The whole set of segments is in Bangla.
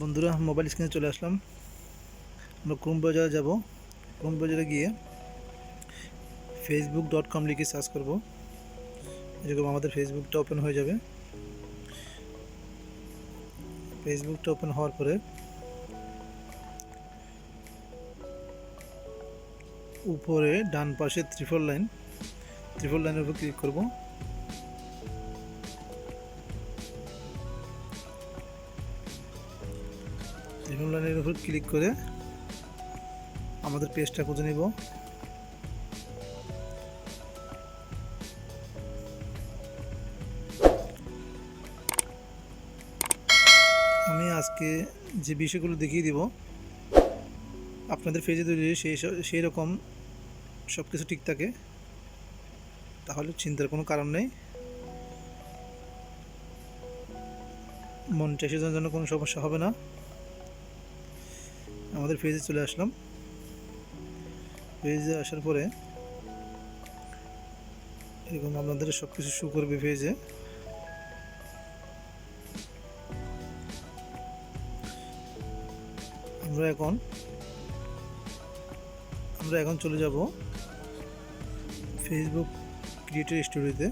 বন্ধুরা মোবাইল স্ক্রিনে চলে আসলাম। আমরা ক্রোম ব্রাউজারে যাব। ক্রোম ব্রাউজারে গিয়ে facebook.com লিখে সার্চ করব। এরকম আমাদের ফেসবুকটা ওপেন হয়ে যাবে। ফেসবুকটা ওপেন হওয়ার পরে উপরে ডান পাশে ত্রিপল লাইনের উপর ক্লিক করব। ত্রিপল লাইনের উপর ক্লিক করে আমাদের পেজটা খুঁজে নিব। আমি আজকে যে বিষয়গুলো দেখিয়ে দিব আপনাদের পেজে যদি সেই রকম সব কিছু ঠিক থাকে তাহলে চিন্তার কোনো কারণ নেই, মনিটাইজেশনের জন্য কোনো সমস্যা হবে না। আমাদের পেজে চলে আসলাম। পেজে আসার পরে এরকম আপনাদের সব কিছু শো করবে পেজে। আমরা এখন চলে যাব ফেসবুক ক্রিয়েটর স্টুডিওতে।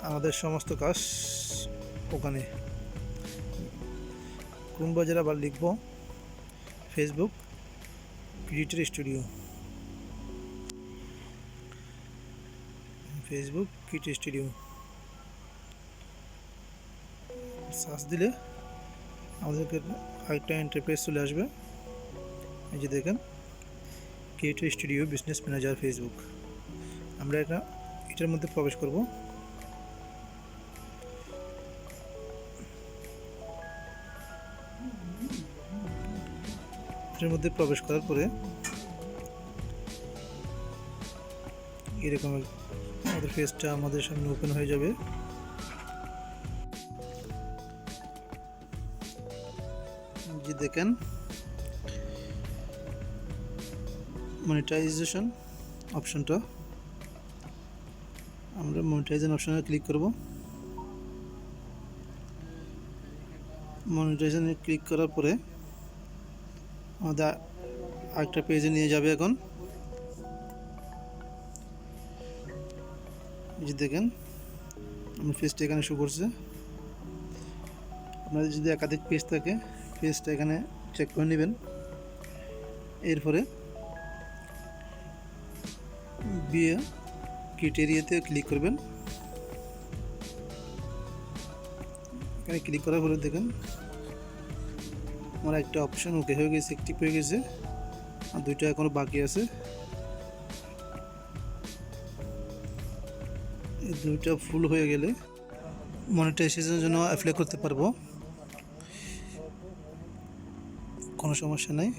আমাদের সমস্ত কাজ ওখানে। ক্রোম ব্রাউজারে আবার লিখব ফেসবুক ক্রিয়েটর স্টুডিও। সার্চ দিলে আমাদেরকে আরেকটা ইন্টারফেস চলে আসবে। এই যে দেখেন, creator studio business manager Facebook. আমরা এটার মধ্যে প্রবেশ করব। এটার মধ্যে প্রবেশ করার পরে এরকম আমাদের পেজটা আমাদের সামনে ওপেন হয়ে যাবে। যে দেখেন মনিটাইজেশন অপশনটা, আমরা মনিটাইজেশন অপশনে ক্লিক করব। মনিটাইজেশনে ক্লিক করার পরে আমাদের আরেকটা পেজে নিয়ে যাবে। এখন যে দেখেন আমার পেজটা এখানে শো করছে। আপনাদের যদি একাধিক পেজ থাকে পেজটা এখানে চেক করে নেবেন। এরপরে বিয়ে ক্রাইটেরিয়াতে ক্লিক করবেন। এখানে ক্লিক করার পরে দেখেন আমার একটা অপশন ওকে হয়ে গেছে, অ্যাক্টিভ হয়ে গেছে, আর দুইটা এখনো বাকি আছে। এই দুইটা ফুল হয়ে গেলে মনিটাইজেশনের জন্য অ্যাপ্লাই করতে পারবো, কোনো সমস্যা নাই।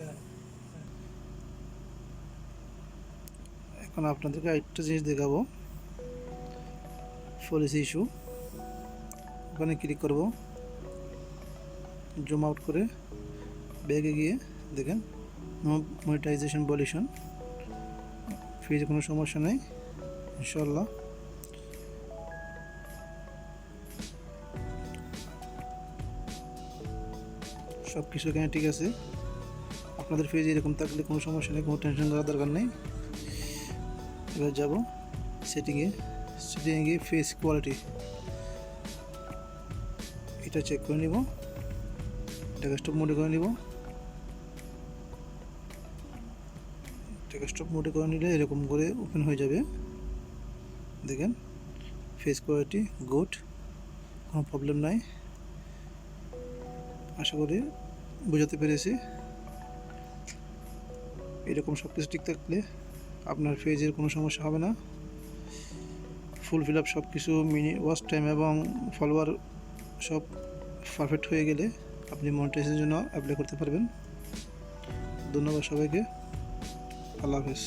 এখন আপনাদেরকে আরেকটা জিনিস দেখাবো, পলিসি ইস্যু। ওখানে ক্লিক করব, জুম আউট করে ব্যাগে গিয়ে দেখেন নো মনিটাইজেশন ভ্যালিডেশন, ফিজে কোনো সমস্যা নেই ইনশাল্লাহ। সব কিছু এখানে ঠিক আছে। আপনাদের পেজ এরকম থাকলে কোনো সমস্যা নেই, কোনো টেনশন করার দরকার নেই। এবার যাব সেটিংয়ে গিয়ে ফেস কোয়ালিটি এটা চেক করে নিব। ডেস্কটপ মোডে করে নিব। ডেস্কটপ মোডে করে নিলে এরকম করে ওপেন হয়ে যাবে। দেখেন ফেস কোয়ালিটি গুড, কোনো প্রবলেম নাই। আশা করি বোঝাতে পেরেছি। এরকম সব কিছু ঠিক থাকলে আপনার পেজের কোনো সমস্যা হবে না। ফুল ফিল আপ সব কিছু ওয়াচ টাইম এবং ফলোয়ার সব পারফেক্ট হয়ে গেলে আপনি মনিটাইজেশনের জন্য অ্যাপ্লাই করতে পারবেন। ধন্যবাদ সবাইকে। আল্লাহ হাফেজ।